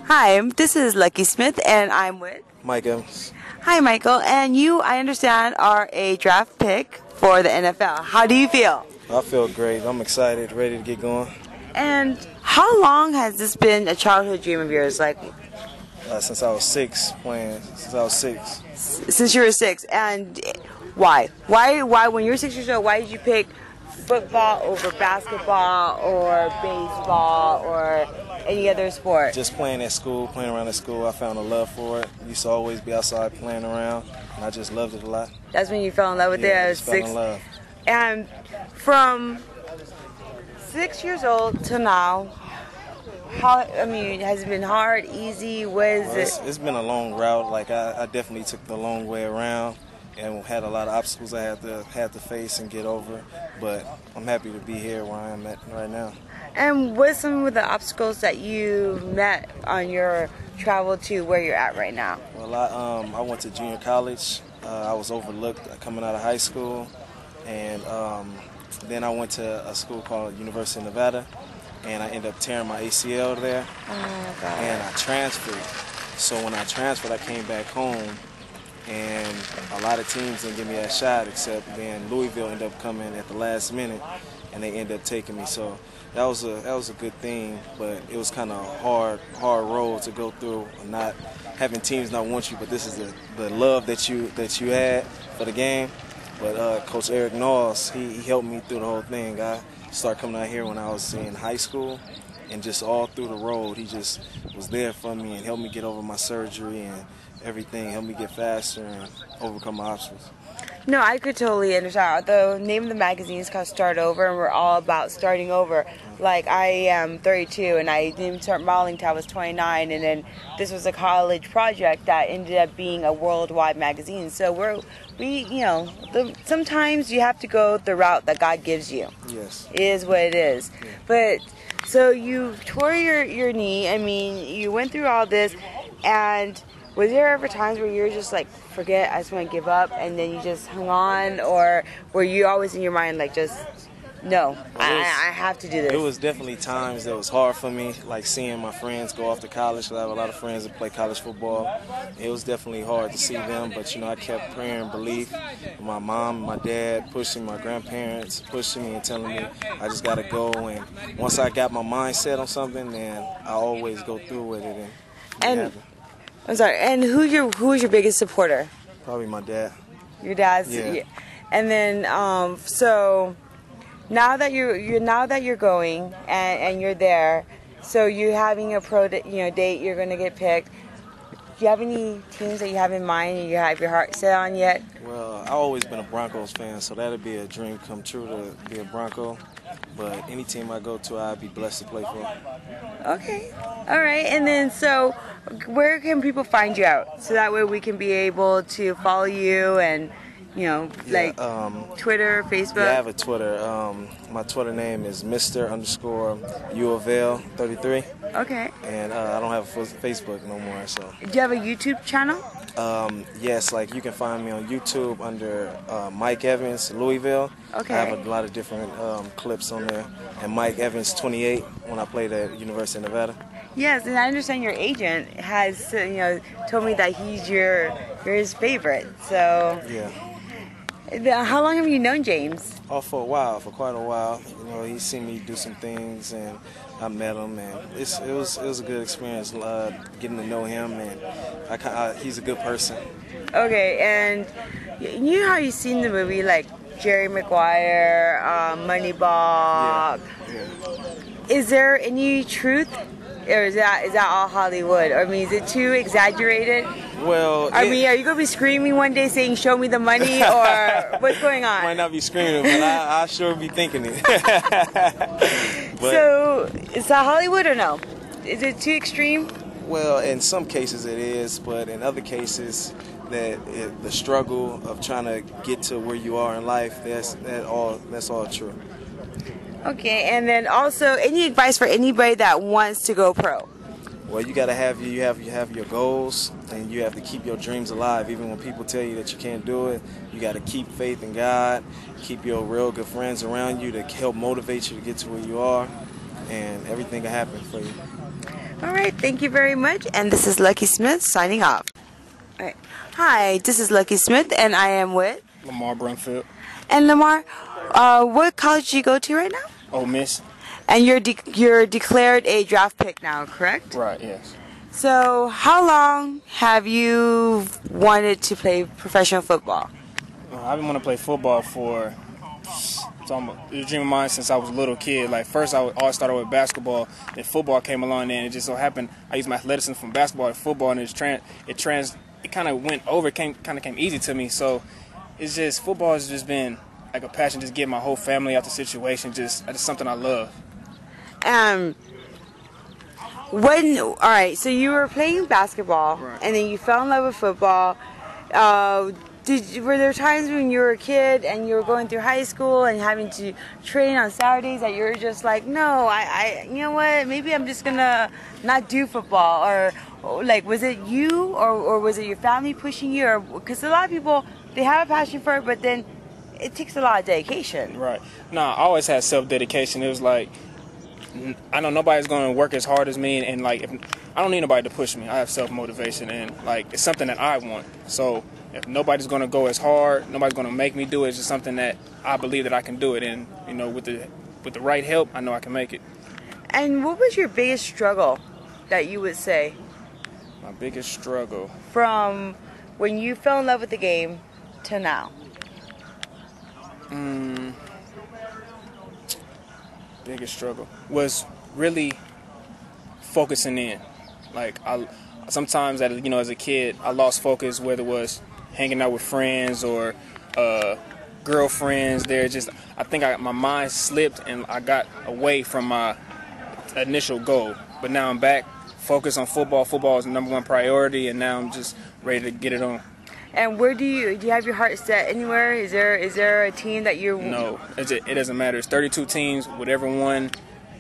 Hi, this is Lucky Smith, and I'm with Mike Evans. Hi, Michael. And you, I understand, are a draft pick for the NFL. How do you feel? I feel great. I'm excited, ready to get going. And how long has this been a childhood dream of yours? Like Since I was six, playing since I was six. since you were 6. And why? Why? When you were 6 years old, why did you pick football over basketball or baseball or any other sport? Just playing at school, playing around at school, I found a love for it. Used to always be outside playing around, and I just loved it a lot. That's when you fell in love with it. I I was just fell 6. in love. And from 6 years old to now, has it been hard, easy? It's been a long route. Like I definitely took the long way around and had a lot of obstacles I had to face and get over. But I'm happy to be here where I am at right now. And what are some of the obstacles that you met on your travel to where you're at right now? Well, I went to junior college. I was overlooked coming out of high school, and then I went to a school called University of Nevada, and I ended up tearing my ACL there. Oh, God. And I transferred. So when I transferred, I came back home, and a lot of teams didn't give me that shot, except then Louisville ended up coming at the last minute, and they ended up taking me. So that was a good thing, but it was kind of a hard road to go through, not having teams not want you, but this is the love that you had for the game. But Coach Eric Knowles, he helped me through the whole thing. I started coming out here when I was in high school, and just all through the road, he just was there for me and helped me get over my surgery and everything, helped me get faster and overcome my obstacles. No, I could totally understand. The name of the magazine is called Start Over, and we're all about starting over. Like, I am 32, and I didn't start modeling until I was 29, and then this was a college project that ended up being a worldwide magazine. So sometimes you have to go the route that God gives you. Yes. It is what it is. Yeah. But, so you tore your knee. I mean, you went through all this, and was there ever times where you were just like, forget, I just want to give up, and then you just hung on, or were you always in your mind like, just, no, I have to do this? It was definitely times that was hard for me, like seeing my friends go off to college, because I have a lot of friends that play college football. It was definitely hard to see them, but, I kept prayer and belief. My mom, my dad pushing, my grandparents pushing me and telling me I just got to go, and once I got my mind set on something, then I always go through with it and happen. I'm sorry. And who's your biggest supporter? Probably my dad. Your dad's. Yeah. And then so now that you're going and you're there, so you're having a pro date. You're going to get picked. Do you have any teams that you have in mind and you have your heart set on yet? Well, I've always been a Broncos fan, so that'd be a dream come true to be a Bronco. But any team I go to, I'd be blessed to play for. Okay. All right. And then, so where can people find you out? So that way we can be able to follow you and, Twitter, Facebook? Yeah, I have a Twitter. My Twitter name is Mr._U of L 33. Okay. And I don't have a Facebook no more, so. Do you have a YouTube channel? Yes, like you can find me on YouTube under Mike Evans, Louisville. Okay. I have a lot of different clips on there. And Mike Evans 28 when I played at University of Nevada. Yes, and I understand your agent has told me that you're his favorite. So yeah. How long have you known James? Oh, for quite a while. He's seen me do some things, and I met him, and it was a good experience getting to know him, and he's a good person. Okay, and you know how you've seen the movie like Jerry Maguire, Moneyball. Yeah. Is there any truth, or is that all Hollywood? I mean, is it too exaggerated? Well, are you going to be screaming one day saying, show me the money, or what's going on? Might not be screaming, but I sure be thinking it. So, is that Hollywood or no? Is it too extreme? Well, in some cases it is, but in other cases, the struggle of trying to get to where you are in life, that's all true. Okay, and then also, any advice for anybody that wants to go pro? Well, you got to have your goals, and you have to keep your dreams alive. Even when people tell you that you can't do it, you got to keep faith in God, keep your real good friends around you to help motivate you to get to where you are, and everything will happen for you. All right, thank you very much. And this is Lucky Smith signing off. All right. Hi, this is Lucky Smith, and I am with Lamar Brumfield. And Lamar, what college do you go to right now? Ole Miss. And you're declared a draft pick now, correct? Right. Yes. So, how long have you wanted to play professional football? I've been wanting to play football for it's a dream of mine since I was a little kid. Like first, I all started with basketball. Then football came along, and it just so happened I used my athleticism from basketball to football, and it kind of went over. It kind of came easy to me. So it's just football has just been like a passion. Just getting my whole family out the situation. Just something I love. All right, so you were playing basketball, Right. and then you fell in love with football. Were there times when you were a kid and you were going through high school and having to train on Saturdays that you were just like, no, you know what, maybe I'm just gonna not do football? Or like, was it you or was it your family pushing you? Or because a lot of people, they have a passion for it, but then it takes a lot of dedication. Right. No, I always had self-dedication. It was like, I know nobody's going to work as hard as me, and like, I don't need nobody to push me. I have self-motivation, and like, it's something that I want. So if nobody's going to go as hard, nobody's going to make me do it. It's just something that I believe that I can do it, and you know, with the right help, I know I can make it. And what was your biggest struggle that you would say My biggest struggle. from when you fell in love with the game to now? Biggest struggle was really focusing in. Like sometimes as a kid, I lost focus, whether it was hanging out with friends or girlfriends. I think my mind slipped and I got away from my initial goal. But now I'm back, focused on football. Football is the number one priority, and now I'm just ready to get it on. And where do you have your heart set anywhere? Is there a team that you're... No, it doesn't matter. It's 32 teams. Whatever one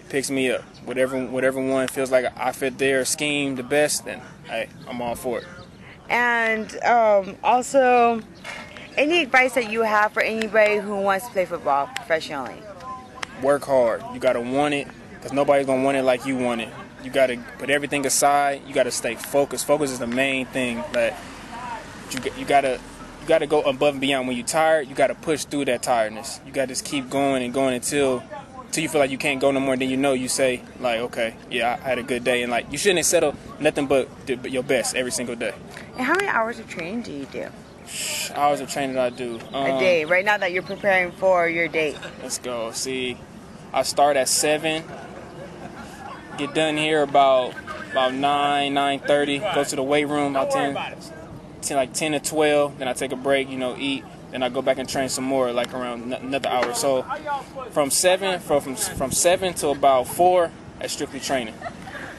picks me up, whatever one feels like I fit their scheme the best, then I'm all for it. And also, any advice that you have for anybody who wants to play football professionally? Work hard. You gotta want it, because nobody's gonna want it like you want it. You gotta put everything aside. You gotta stay focused. Focus is the main thing. That you gotta go above and beyond. When you're tired, you gotta push through that tiredness. You gotta just keep going and going until you feel like you can't go no more. Then you say like, okay, yeah, I had a good day, and like you shouldn't settle nothing but your best every single day. And how many hours of training do you do? Hours of training that I do A day, right now that you're preparing for your date. Let's go. See, I start at 7. Get done here about 9:30. Go to the weight room about 10 to 12. Then I take a break, eat. Then I go back and train some more, like around another hour. So from 7 to about 4, that's strictly training.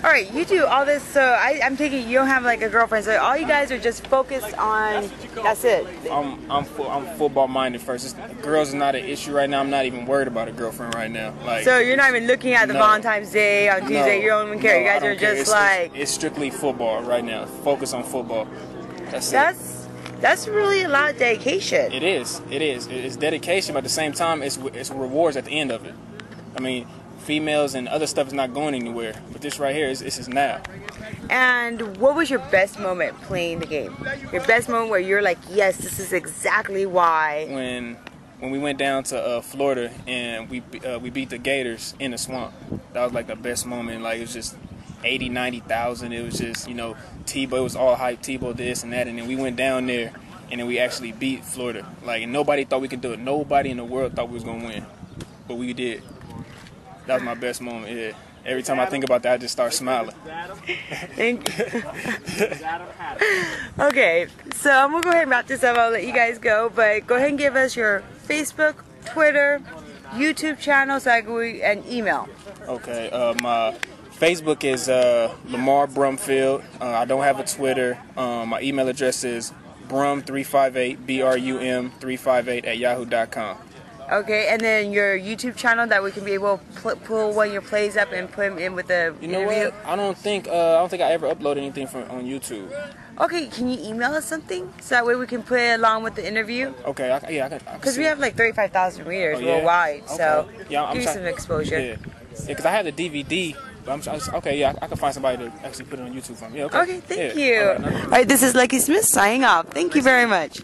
All right, you do all this, so I'm thinking you don't have like a girlfriend, so all you guys are just focused on, that's it. I'm football minded first. Girls is not an issue right now. I'm not even worried about a girlfriend right now. Like, so you're not even looking at the Valentine's Day on Tuesday. You don't even care. You guys are just it's strictly football right now. Focus on football. That's really a lot of dedication. It is. It's dedication, but at the same time, it's rewards at the end of it. I mean, females and other stuff is not going anywhere, but this right here is now. And what was your best moment playing the game? Your best moment where you're like, yes, this is exactly why. When we went down to Florida and we beat the Gators in the swamp. That was like the best moment. Like, it was just 80, 90,000. It was just, Tebow, it was all hype, Tebow this and that, and then we went down there and then we actually beat Florida. Like, and nobody thought we could do it. Nobody in the world thought we was gonna win, but we did. That was my best moment. Yeah. Every time I think about that, I just start smiling. Thank you. Okay, so I'm gonna go ahead and wrap this up. I'll let you guys go, but go ahead and give us your Facebook, Twitter, YouTube channel, and email. Okay, my Facebook is Lamar Brumfield. I don't have a Twitter. My email address is brum358, BRUM358 @yahoo.com. Okay, and then your YouTube channel that we can be able to pull one of your plays up and put them in with the interview. What? I don't think I ever uploaded anything on YouTube. Okay, can you email us something so that way we can put it along with the interview? Okay, I can. Because we have like 35,000 readers yeah? worldwide, Okay. so yeah, give you some exposure. Yeah, because I have the DVD Okay, yeah, I can find somebody to actually put it on YouTube for me. Yeah, okay. Okay, thank Yeah. you. All right, All right, this is Lucky Smith signing off. Thank you very much.